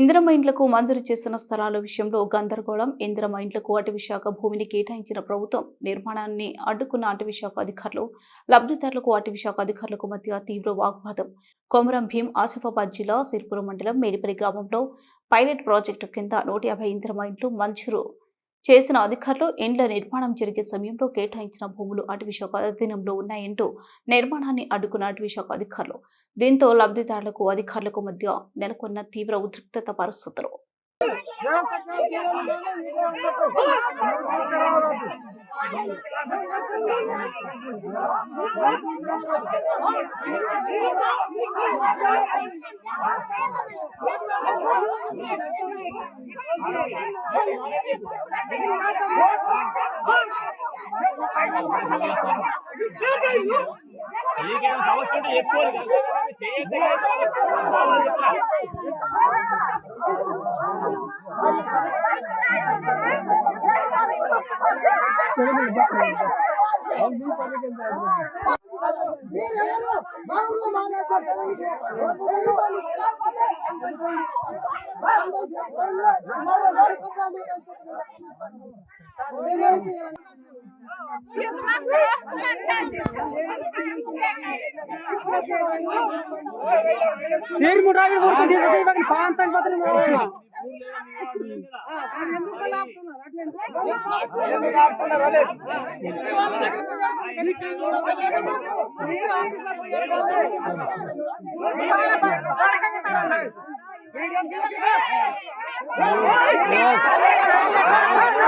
ఇందిరమ్మ ఇండ్లకు మంజూరు చేసిన స్థలాల విషయంలో గందరగోళం. ఇందిరమ్మ ఇండ్లకు అటవీ శాఖ భూమిని కేటాయించిన ప్రభుత్వం నిర్మాణాన్ని అడ్డుకున్న అటవీ శాఖ అధికారులు, లబ్ధిదారులకు అటవీ శాఖ అధికారులకు మధ్య తీవ్ర వాగ్వాదం. కొమరం భీం ఆసిఫాబాద్ జిల్లా సిర్పూర్ మండలం మేడిపల్లి గ్రామంలో పైలట్ ప్రాజెక్టు కింద 150 ఇందిరమ్మ ఇండ్లు మంజూరు చేసిన అధికారులు ఇండ్ల నిర్మాణం జరిగే సమయంలో కేటాయించిన భూములు అటవీ శాఖ అధీనంలో ఉన్నాయంటూ నిర్మాణాన్ని అడ్డుకున్న అటవీ శాఖ అధికారులు. దీంతో లబ్ధిదారులకు అధికారులకు మధ్య నెలకొన్న తీవ్ర ఉద్రిక్తత పరిస్థితులు.